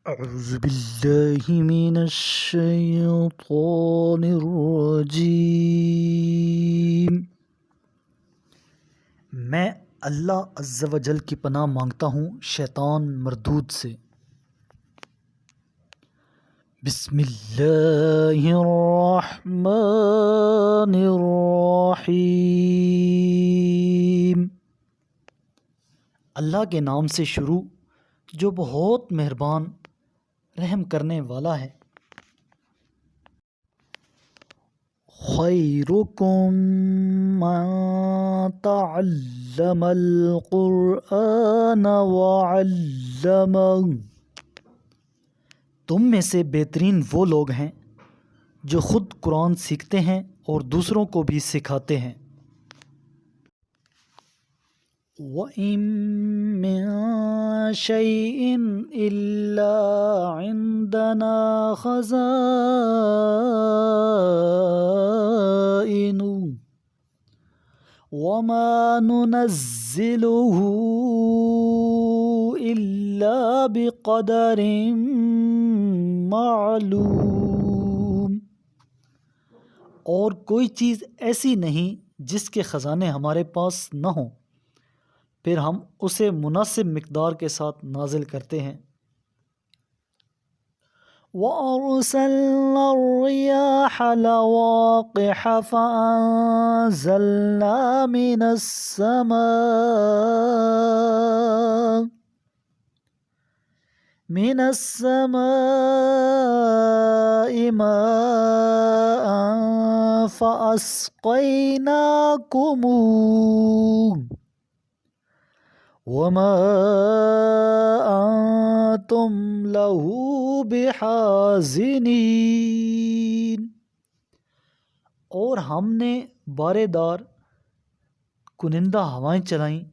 أعوذ بالله من الشيطان الرجیم۔ میں اللہ عز و جل کی پناہ مانگتا ہوں شیطان مردود سے۔ بسم اللہ الرحمن الرحیم۔ اللہ کے نام سے شروع جو بہت مہربان رحم کرنے والا ہے۔ خیرکم من تعلم القرآن وعلمہ۔ تم میں سے بہترین وہ لوگ ہیں جو خود قرآن سیکھتے ہیں اور دوسروں کو بھی سکھاتے ہیں۔ وَإِن مِّن شَيْءٍ إِلَّا عِندَنَا خَزَائِنُهُ وَمَا نُنَزِّلُهُ إِلَّا بِقَدَرٍ معلوم۔ اور کوئی چیز ایسی نہیں جس کے خزانے ہمارے پاس نہ ہوں، پھر ہم اسے مناسب مقدار کے ساتھ نازل کرتے ہیں۔ وَأَرْسَلْنَا الرِّيَاحَ لَوَاقِحَ فَأَنزَلْنَا مِنَ السَّمَاءِ مَاءً فَأَسْقَيْنَاكُمُوهُ وَمَا أَنْتُمْ لَهُ بِحَازِنِينَ۔ اور ہم نے بارے دار کنندہ ہوائیں چلائیں،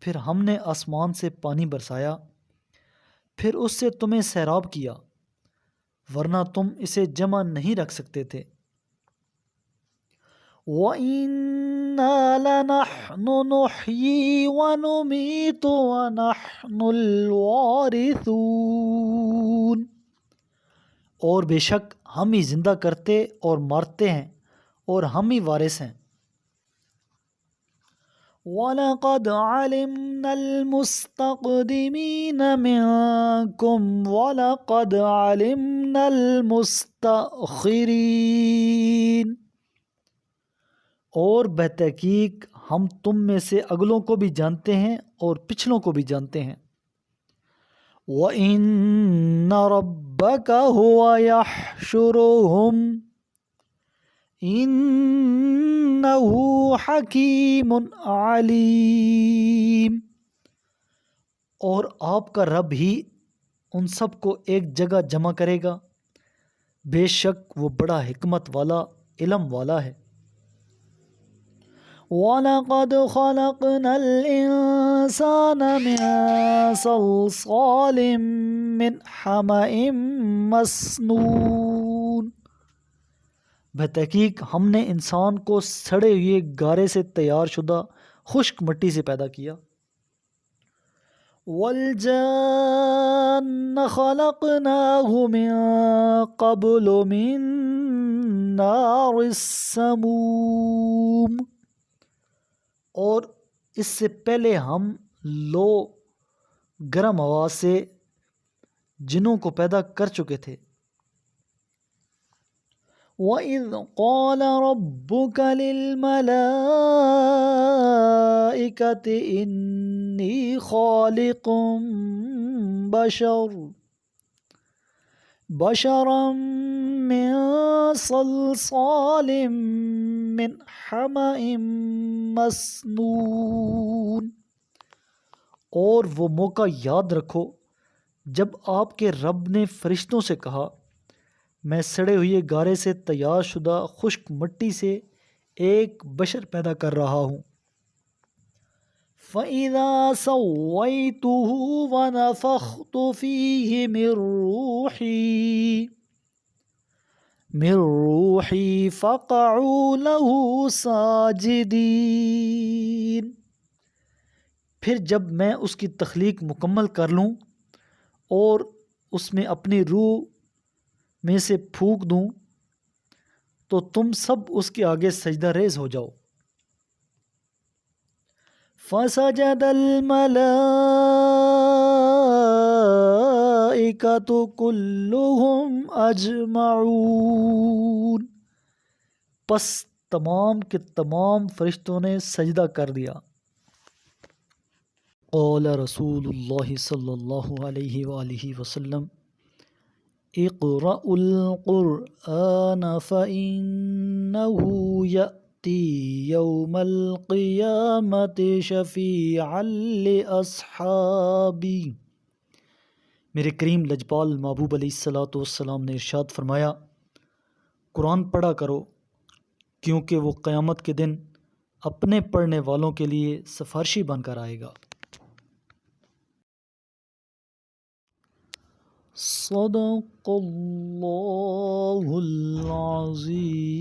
پھر ہم نے آسمان سے پانی برسایا، پھر اس سے تمہیں سیراب کیا، ورنہ تم اسے جمع نہیں رکھ سکتے تھے۔ وَإِنَّا لَنَحْنُ نُحْيِي وَنُمِيتُ وَنَحْنُ الْوَارِثُونَ۔ اور بے شک ہم ہی زندہ کرتے اور مارتے ہیں اور ہم ہی وارث ہیں۔ وَلَقَدْ عَلِمْنَا الْمُسْتَقْدِمِينَ مِنْكُمْ وَلَقَدْ عَلِمْنَا الْمُسْتَأْخِرِينَ۔ اور بتحقیق ہم تم میں سے اگلوں کو بھی جانتے ہیں اور پچھلوں کو بھی جانتے ہیں۔ وَإِنَّ رَبَّكَ هُوَ يَحْشُرُهُمْ إِنَّهُ حَكِيمٌ عَلِيمٌ۔ اور آپ کا رب ہی ان سب کو ایک جگہ جمع کرے گا، بے شک وہ بڑا حکمت والا، علم والا ہے۔ وَلَقَدْ خَلَقْنَا الْإِنسَانَ مِنْ صَلْصَالٍ مِّنْ حَمَإٍ مَّسْنُونٍ۔ بتحقیق ہم نے انسان کو سڑے ہوئے گارے سے تیار شدہ خشک مٹی سے پیدا کیا۔ وَالْجَانَّ خَلَقْنَاهُ مِن قَبْلُ مِن نَّارِ السَّمُومِ۔ اور اس سے پہلے ہم لو گرم ہوا سے جنوں کو پیدا کر چکے تھے۔ وَإِذْ قَالَ رَبُّكَ لِلْمَلَائِكَةِ إِنِّي خَالِقٌ بَشَرًا مِّن صَلْصَالٍ مِّنْ حَمَإٍ مَّسْنُونٍ۔ اور وہ موقع یاد رکھو جب آپ کے رب نے فرشتوں سے کہا، میں سڑے ہوئے گارے سے تیار شدہ خشک مٹی سے ایک بشر پیدا کر رہا ہوں۔ فَإِذَا سَوَّيْتُهُ وَنَفَخْتُ فِيهِ مِن رُّوحِي فَقَعُوا لَهُ سَاجِدِينَ۔ پھر جب میں اس کی تخلیق مکمل کر لوں اور اس میں اپنی روح میں سے پھونک دوں تو تم سب اس کے آگے سجدہ ریز ہو جاؤ۔ فَسَجَدَ الْمَلَائِكَةُ كُلُّهُمْ أَجْمَعُونَ، پس تمام کے تمام فرشتوں نے سجدہ کر دیا۔ قال رسول اللہ صلی اللہ علیہ وآلہ وسلم اقرأوا القرآن فإنه يأتي يوم القيامة شفيعا لأصحابي۔ میرے کریم لجپال محبوب علیہ الصلوۃ والسلام نے ارشاد فرمایا، قرآن پڑھا کرو کیونکہ وہ قیامت کے دن اپنے پڑھنے والوں کے لیے سفارشی بن کر آئے گا۔ صدق اللہ العظیم۔